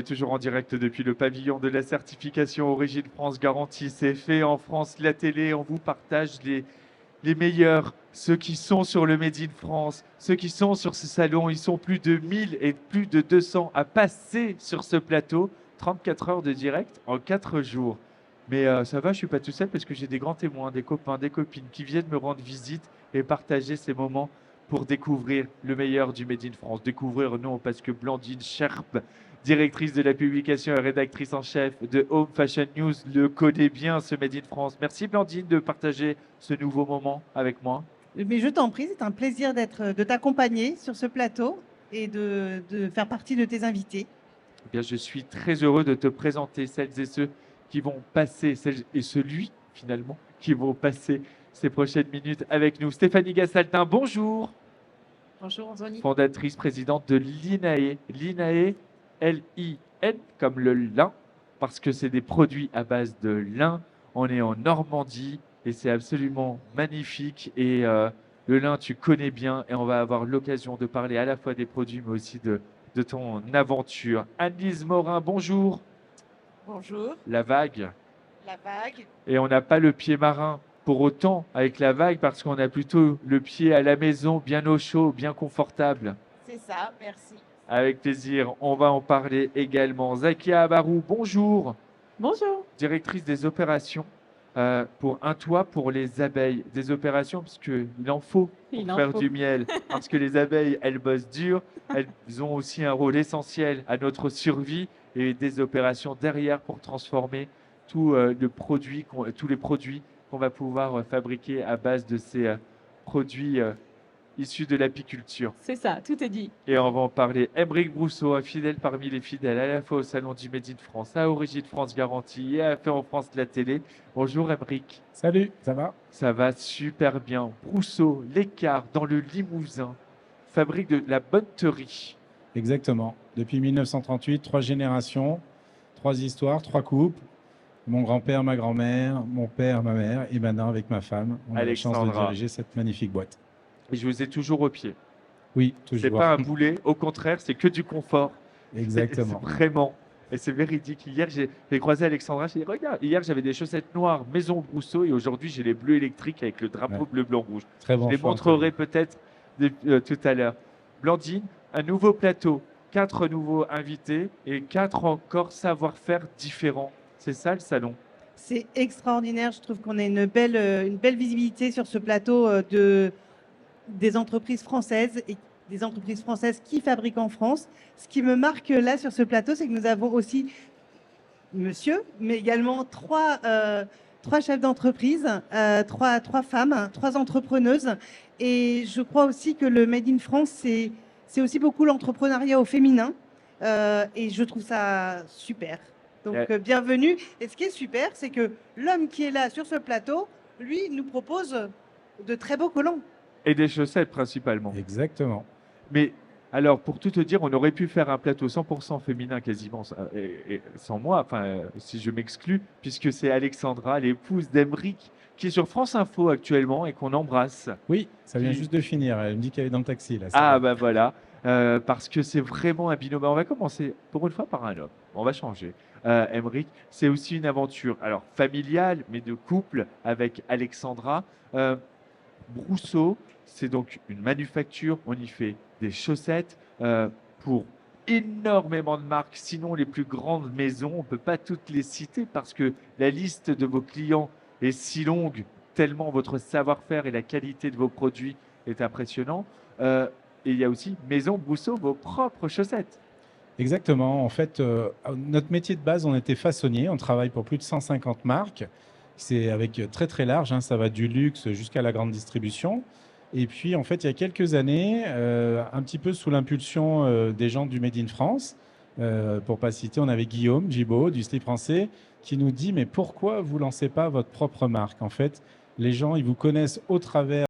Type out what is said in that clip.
est toujours en direct depuis le pavillon de la certification Origine France Garantie. C'est fait en France, la télé. On vous partage les meilleurs, ceux qui sont sur le Made in France, ceux qui sont sur ce salon. Ils sont plus de 1000 et plus de 200 à passer sur ce plateau. 34 heures de direct en 4 jours. Mais ça va, je suis pas tout seul parce que j'ai des grands témoins, des copains, des copines qui viennent me rendre visite et partager ces moments pour découvrir le meilleur du Made in France. Découvrir, non, parce que Blandine Sherp, directrice de la publication et rédactrice en chef de Home Fashion News, le connaît bien, ce Made in France. Merci Blandine de partager ce nouveau moment avec moi. Mais je t'en prie, c'est un plaisir de t'accompagner sur ce plateau et de faire partie de tes invités. Eh bien, je suis très heureux de te présenter celles et ceux qui vont passer, celles et celui finalement, qui vont passer ces prochaines minutes avec nous. Stéphanie Gassaltin, bonjour. Bonjour Anthony. Fondatrice, présidente de l'INAE. L'INAE, L-I-N, comme le lin, parce que c'est des produits à base de lin. On est en Normandie et c'est absolument magnifique. Et le lin, tu connais bien et on va avoir l'occasion de parler à la fois des produits, mais aussi de ton aventure. Annelise Morin, bonjour. Bonjour. La vague. La vague. Et on n'a pas le pied marin pour autant avec la vague parce qu'on a plutôt le pied à la maison, bien au chaud, bien confortable. C'est ça, merci. Avec plaisir, on va en parler également. Zakia Abarou, bonjour. Bonjour. Directrice des opérations pour Un Toit pour les abeilles. Des opérations parce qu'il en faut pour faire du miel. Parce que les abeilles, elles bossent dur. Elles ont aussi un rôle essentiel à notre survie et des opérations derrière pour transformer tous les produits qu'on va pouvoir fabriquer à base de ces produits issus de l'apiculture. C'est ça, tout est dit. Et on va en parler. Aymeric Brousseau, un fidèle parmi les fidèles, à la fois au Salon du Made in France, à Origine France Garantie et à Fait en France de la télé. Bonjour Aymeric. Salut, ça va? Ça va super bien. Brousseau, l'écart dans le Limousin, fabrique de la bonne terie. Exactement. Depuis 1938, 3 générations, 3 histoires, 3 couples. Mon grand-père, ma grand-mère, mon père, ma mère, et maintenant avec ma femme, on a la chance de Alexandra. diriger cette magnifique boîte. Et je vous ai toujours au pied. Oui, C'est toujours. pas un boulet, au contraire, c'est que du confort. Exactement. C'est vraiment. Et c'est véridique. Hier, j'ai croisé Alexandra. J'ai dit, regarde, hier, j'avais des chaussettes noires Maison Brousseau et aujourd'hui, j'ai les bleus électriques avec le drapeau Ouais. bleu, blanc, rouge. Très bon Je les choix, montrerai peut-être tout à l'heure. Blandine, un nouveau plateau, 4 nouveaux invités et 4 encore savoir-faire différents. C'est ça le salon. C'est extraordinaire. Je trouve qu'on a une belle visibilité sur ce plateau des entreprises françaises et des entreprises françaises qui fabriquent en France. Ce qui me marque là sur ce plateau, c'est que nous avons aussi monsieur, mais également trois chefs d'entreprise, trois femmes, 3 entrepreneuses. Et je crois aussi que le Made in France, c'est aussi beaucoup l'entrepreneuriat au féminin. Et je trouve ça super. Donc, bienvenue. Et ce qui est super, c'est que l'homme qui est là sur ce plateau, lui, nous propose de très beaux collants. Et des chaussettes principalement. Exactement. Mais alors, pour tout te dire, on aurait pu faire un plateau 100% féminin quasiment et sans moi, enfin, si je m'exclus, puisque c'est Alexandra, l'épouse d'Aymeric, qui est sur France Info actuellement et qu'on embrasse. Oui, ça vient Qui- juste de finir. Elle me dit qu'elle est dans le taxi. Là, ça Ah, va. bah voilà, parce que c'est vraiment un binôme. On va commencer pour une fois par un homme. On va changer. Aymeric, c'est aussi une aventure, alors familiale, mais de couple avec Alexandra. Brousseau, c'est donc une manufacture. On y fait des chaussettes pour énormément de marques, sinon les plus grandes maisons. On ne peut pas toutes les citer parce que la liste de vos clients est si longue, tellement votre savoir-faire et la qualité de vos produits est impressionnant. Et il y a aussi Maison Brousseau, vos propres chaussettes. Exactement. En fait, notre métier de base, on était façonnier. On travaille pour plus de 150 marques. C'est avec très très large, hein, ça va du luxe jusqu'à la grande distribution. Et puis, en fait, il y a quelques années, un petit peu sous l'impulsion des gens du Made in France, pour pas citer, on avait Guillaume Gibaud du Slip Français qui nous dit « Mais pourquoi vous lancez pas votre propre marque ?» En fait, les gens, ils vous connaissent au travers